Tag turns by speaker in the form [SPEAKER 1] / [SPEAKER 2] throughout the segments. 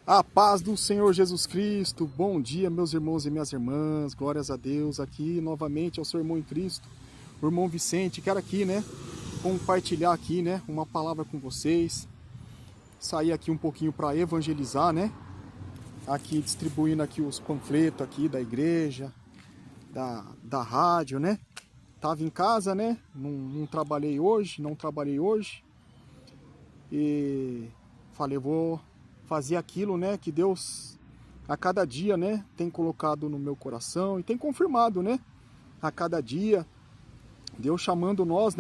[SPEAKER 1] A paz do Senhor Jesus Cristo, bom dia meus irmãos e minhas irmãs, glórias a Deus, aqui novamente ao seu irmão em Cristo, o irmão Vicente. Quero aqui, compartilhar aqui, uma palavra com vocês, sair aqui um pouquinho para evangelizar, aqui distribuindo aqui os panfletos aqui da igreja, da rádio, Tava em casa, não trabalhei hoje, e falei, vou fazer aquilo, que Deus a cada dia, tem colocado no meu coração e tem confirmado, a cada dia, Deus chamando nós,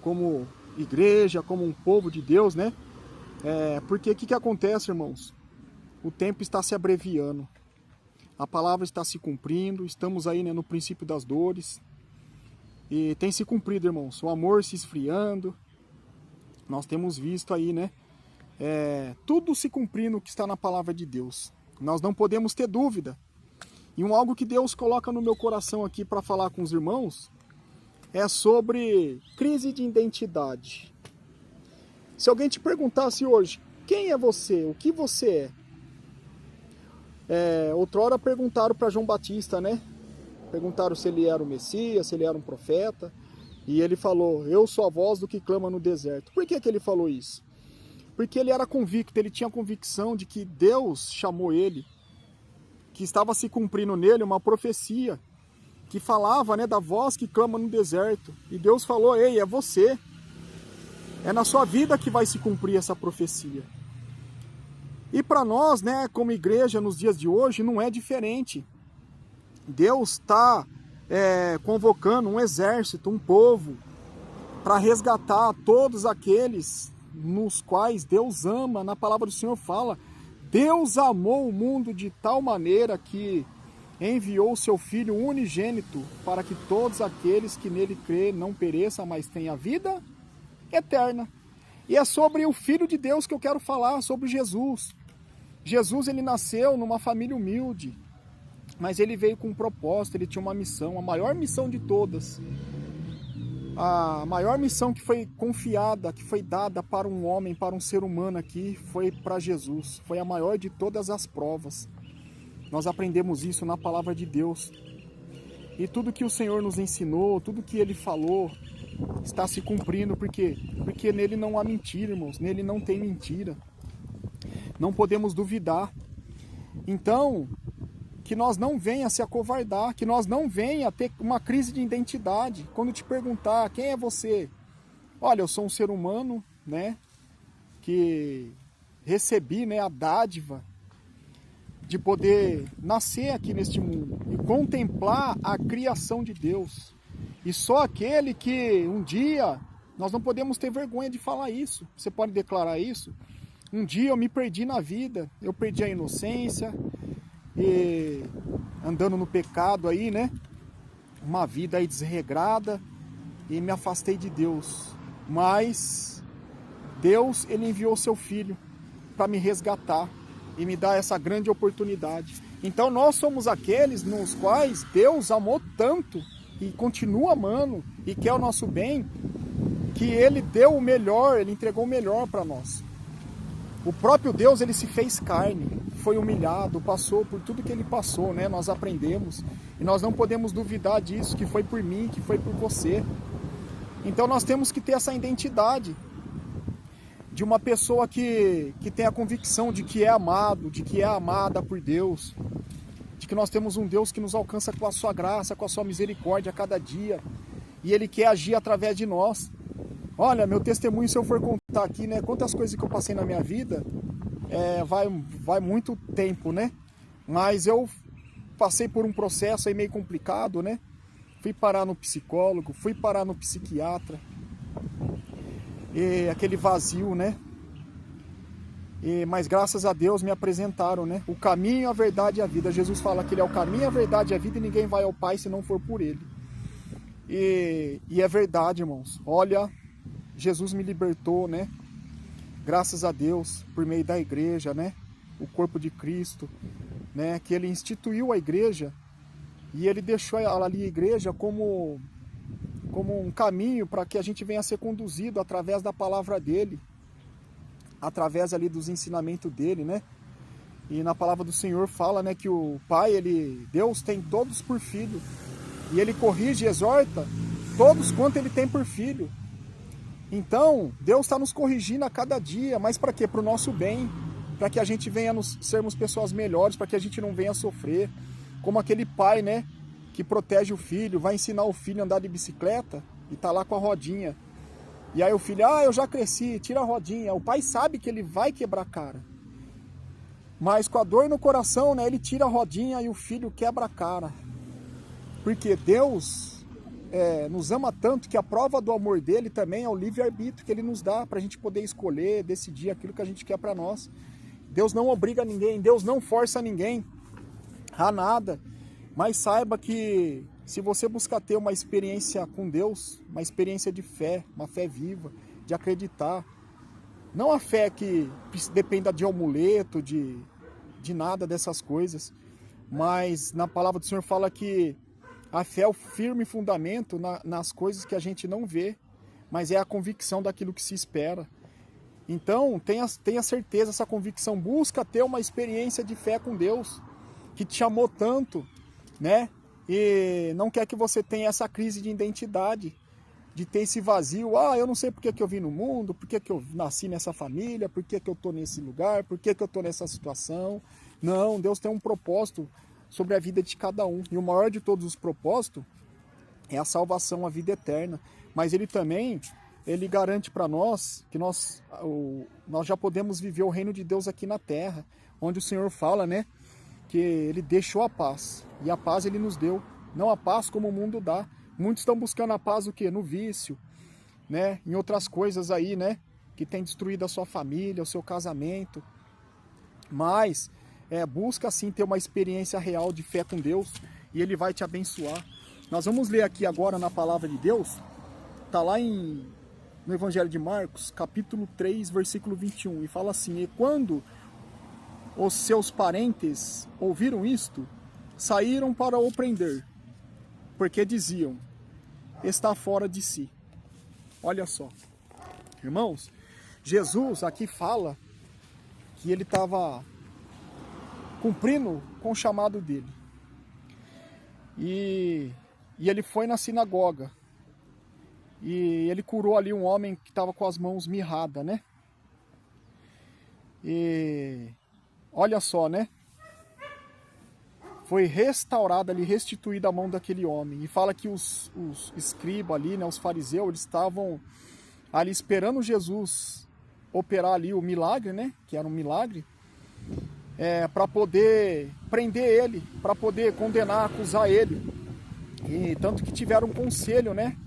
[SPEAKER 1] como igreja, como um povo de Deus, porque o que acontece, irmãos? O tempo está se abreviando, a palavra está se cumprindo, estamos aí, no princípio das dores, e tem se cumprido, irmãos, o amor se esfriando, nós temos visto aí, tudo se cumprindo que está na palavra de Deus. Nós não podemos ter dúvida. E algo que Deus coloca no meu coração aqui para falar com os irmãos é sobre crise de identidade. Se alguém te perguntasse hoje, quem é você? O que você é? Outrora perguntaram para João Batista, Perguntaram se ele era o Messias, se ele era um profeta. E ele falou, eu sou a voz do que clama no deserto. Por que ele falou isso? Porque ele era convicto, ele tinha convicção de que Deus chamou ele, que estava se cumprindo nele uma profecia, que falava, da voz que clama no deserto. E Deus falou, ei, é você, é na sua vida que vai se cumprir essa profecia. E para nós, como igreja nos dias de hoje, não é diferente. Deus está convocando um exército, um povo, para resgatar todos aqueles nos quais Deus ama. Na palavra do Senhor fala, Deus amou o mundo de tal maneira que enviou o seu Filho unigênito para que todos aqueles que nele crê não pereçam, mas tenham vida eterna. E é sobre o Filho de Deus que eu quero falar, sobre Jesus. Jesus, ele nasceu numa família humilde, mas ele veio com um propósito, ele tinha uma missão, a maior missão de todas. A maior missão que foi confiada, que foi dada para um homem, para um ser humano aqui, foi para Jesus. Foi a maior de todas as provas. Nós aprendemos isso na palavra de Deus. E tudo que o Senhor nos ensinou, tudo que Ele falou, está se cumprindo. Por quê? Porque nele não há mentira, irmãos. Nele não tem mentira. Não podemos duvidar. Então, que nós não venha se acovardar, que nós não venha ter uma crise de identidade. Quando te perguntar, quem é você? Olha, eu sou um ser humano, que recebi, a dádiva de poder nascer aqui neste mundo e contemplar a criação de Deus. E só aquele que um dia, nós não podemos ter vergonha de falar isso. Você pode declarar isso? Um dia eu me perdi na vida, eu perdi a inocência, e andando no pecado aí, uma vida aí desregrada, e me afastei de Deus. Mas Deus, ele enviou seu Filho para me resgatar e me dar essa grande oportunidade. Então nós somos aqueles nos quais Deus amou tanto e continua amando e quer o nosso bem, que ele deu o melhor, ele entregou o melhor para nós. O próprio Deus, ele se fez carne, foi humilhado, passou por tudo que ele passou, nós aprendemos. E nós não podemos duvidar disso, que foi por mim, que foi por você. Então nós temos que ter essa identidade de uma pessoa que tem a convicção de que é amado, de que é amada por Deus, de que nós temos um Deus que nos alcança com a sua graça, com a sua misericórdia a cada dia, e ele quer agir através de nós. Olha, meu testemunho, se eu for contar aqui, quantas coisas que eu passei na minha vida, vai muito tempo, Mas eu passei por um processo aí meio complicado, Fui parar no psicólogo, fui parar no psiquiatra, e aquele vazio, Mas graças a Deus me apresentaram, o caminho, a verdade e a vida. Jesus fala que ele é o caminho, a verdade e a vida, e ninguém vai ao Pai se não for por ele. E é verdade, irmãos. Olha, Jesus me libertou, Graças a Deus, por meio da igreja, O corpo de Cristo, Que ele instituiu a igreja e ele deixou ali a igreja como um caminho para que a gente venha a ser conduzido através da palavra dele, através ali dos ensinamentos dele, E na palavra do Senhor fala, né, que o Pai, Deus tem todos por filho. E Ele corrige e exorta todos quanto Ele tem por filho. Então, Deus está nos corrigindo a cada dia, mas para quê? Para o nosso bem, para que a gente venha sermos pessoas melhores, para que a gente não venha sofrer. Como aquele pai, né, que protege o filho, vai ensinar o filho a andar de bicicleta e tá lá com a rodinha. E aí o filho, eu já cresci, tira a rodinha. O pai sabe que ele vai quebrar a cara. Mas com a dor no coração, né, ele tira a rodinha e o filho quebra a cara. Porque Deus nos ama tanto que a prova do amor dele também é o livre-arbítrio que ele nos dá para a gente poder escolher, decidir aquilo que a gente quer para nós. Deus não obriga ninguém, Deus não força ninguém a nada. Mas saiba que se você buscar ter uma experiência com Deus, uma experiência de fé, uma fé viva, de acreditar, não a fé que dependa de amuleto, de nada dessas coisas, mas na palavra do Senhor fala que a fé é o firme fundamento nas coisas que a gente não vê, mas é a convicção daquilo que se espera. Então, tenha certeza, essa convicção, busca ter uma experiência de fé com Deus, que te amou tanto, né? E não quer que você tenha essa crise de identidade, de ter esse vazio. Eu não sei por que eu vim no mundo, por que eu nasci nessa família, por que eu estou nesse lugar, por que eu estou nessa situação. Não, Deus tem um propósito sobre a vida de cada um. E o maior de todos os propósitos é a salvação, a vida eterna. Mas Ele também, Ele garante para nós que nós já podemos viver o reino de Deus aqui na terra, onde o Senhor fala, né, que Ele deixou a paz, e a paz Ele nos deu, não a paz como o mundo dá. Muitos estão buscando a paz o quê? No vício, né, em outras coisas aí, né, que tem destruído a sua família, o seu casamento. Mas busca sim ter uma experiência real de fé com Deus, e Ele vai te abençoar. Nós vamos ler aqui agora na palavra de Deus, está lá no Evangelho de Marcos, capítulo 3, versículo 21, e fala assim: e quando os seus parentes ouviram isto, saíram para o prender, porque diziam, está fora de si. Olha só, irmãos, Jesus aqui fala que ele estava cumprindo com o chamado dele. E ele foi na sinagoga. E ele curou ali um homem que estava com as mãos mirradas, né? E olha só, né? Foi restaurada ali, restituída a mão daquele homem. E fala que os escribas ali, né, os fariseus, eles estavam ali esperando Jesus operar ali o milagre, né? Que era um milagre. Para poder prender ele, para poder condenar, acusar ele. E tanto que tiveram um conselho, né,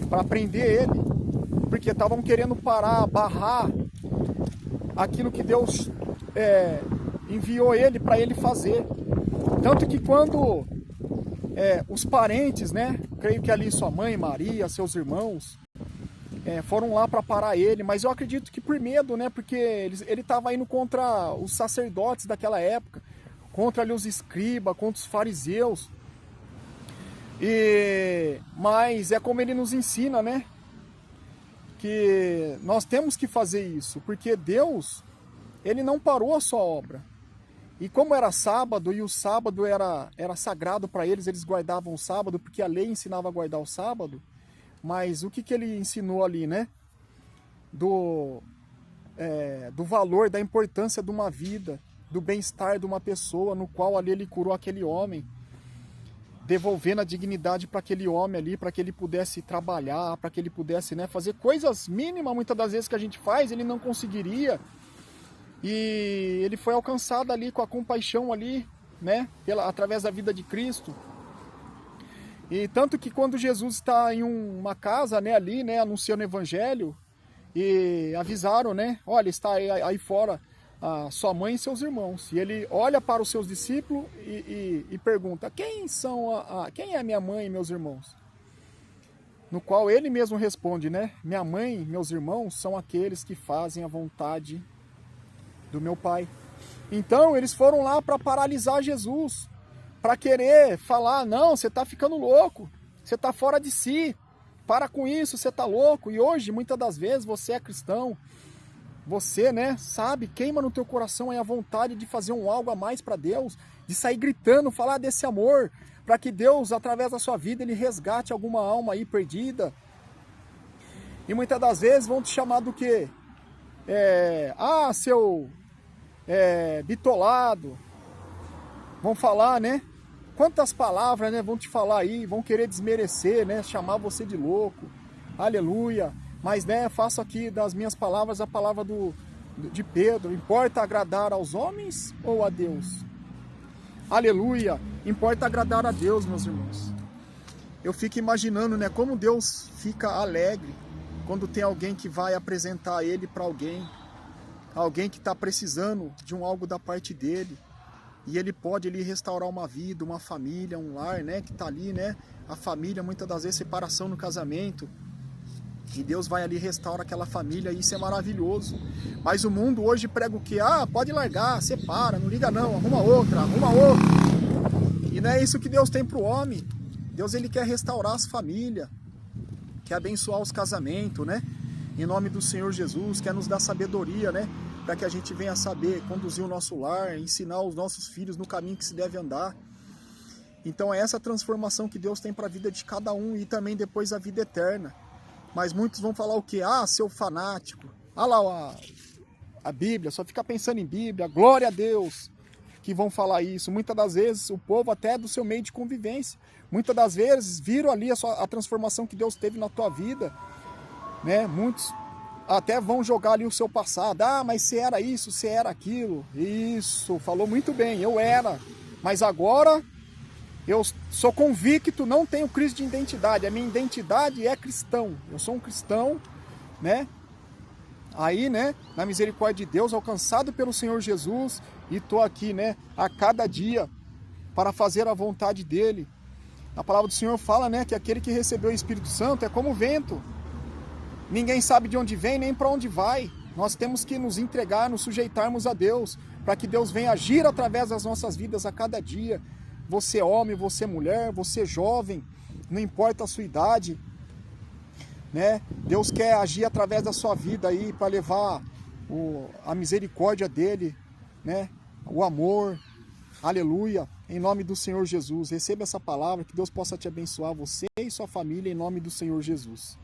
[SPEAKER 1] para prender ele, porque estavam querendo barrar aquilo que Deus enviou ele para ele fazer. Tanto que quando os parentes, né, creio que ali sua mãe, Maria, seus irmãos, foram lá para parar ele, mas eu acredito que por medo, né, porque ele estava indo contra os sacerdotes daquela época, contra ali os escribas, contra os fariseus. Mas é como ele nos ensina, né, que nós temos que fazer isso, porque Deus, ele não parou a sua obra. E como era sábado, e o sábado era sagrado para eles, eles guardavam o sábado, porque a lei ensinava a guardar o sábado. Mas o que ele ensinou ali, né? Do valor, da importância de uma vida, do bem-estar de uma pessoa, no qual ali ele curou aquele homem, devolvendo a dignidade para aquele homem ali, para que ele pudesse trabalhar, para que ele pudesse, né, fazer coisas mínimas, muitas das vezes que a gente faz, ele não conseguiria. E ele foi alcançado ali com a compaixão ali, né, através da vida de Cristo. E tanto que quando Jesus está em uma casa, né, ali, né, anunciando o evangelho, e avisaram, né, olha, está aí fora a sua mãe e seus irmãos. E ele olha para os seus discípulos e pergunta, quem é minha mãe e meus irmãos? No qual ele mesmo responde, né, minha mãe e meus irmãos são aqueles que fazem a vontade do meu Pai. Então eles foram lá para paralisar Jesus, para querer falar, não, você está ficando louco, você está fora de si, para com isso, você está louco. E hoje, muitas das vezes, você é cristão, você, né, sabe, queima no teu coração aí a vontade de fazer algo a mais para Deus, de sair gritando, falar desse amor, para que Deus, através da sua vida, Ele resgate alguma alma aí perdida. E muitas das vezes vão te chamar do quê? Seu bitolado. Vão falar, né? Quantas palavras, né, vão te falar aí, vão querer desmerecer, né, chamar você de louco. Aleluia. Mas, né, faço aqui das minhas palavras a palavra de Pedro. Importa agradar aos homens ou a Deus? Aleluia. Importa agradar a Deus, meus irmãos. Eu fico imaginando, né, como Deus fica alegre quando tem alguém que vai apresentar Ele para alguém que está precisando de algo da parte dele. E Ele pode ali restaurar uma vida, uma família, um lar, né, que está ali, né, a família, muitas das vezes separação no casamento. E Deus vai ali restaurar aquela família, e isso é maravilhoso. Mas o mundo hoje prega o quê? Pode largar, separa, não liga não, arruma outra. E não é isso que Deus tem para o homem. Deus, Ele quer restaurar as famílias, quer abençoar os casamentos, né? Em nome do Senhor Jesus, quer nos dar sabedoria, né? Para que a gente venha saber conduzir o nosso lar, ensinar os nossos filhos no caminho que se deve andar. Então é essa transformação que Deus tem para a vida de cada um, e também depois a vida eterna. Mas muitos vão falar o quê? Seu fanático. Lá a Bíblia, só fica pensando em Bíblia, glória a Deus, que vão falar isso. Muitas das vezes o povo até do seu meio de convivência, muitas das vezes viram ali a transformação que Deus teve na tua vida, né? Muitos até vão jogar ali o seu passado. Mas você era isso, você era aquilo. Isso, falou muito bem, eu era. Mas agora eu sou convicto, não tenho crise de identidade. A minha identidade é cristão. Eu sou um cristão, né? Aí, né, na misericórdia de Deus, alcançado pelo Senhor Jesus, e estou aqui, né, a cada dia para fazer a vontade dEle. A palavra do Senhor fala, né, que aquele que recebeu o Espírito Santo é como o vento. Ninguém sabe de onde vem nem para onde vai. Nós temos que nos entregar, nos sujeitarmos a Deus, para que Deus venha agir através das nossas vidas a cada dia. Você homem, você mulher, você jovem, não importa a sua idade, né? Deus quer agir através da sua vida aí para levar a misericórdia dele, né? O amor. Aleluia. Em nome do Senhor Jesus. Receba essa palavra, que Deus possa te abençoar, você e sua família, em nome do Senhor Jesus.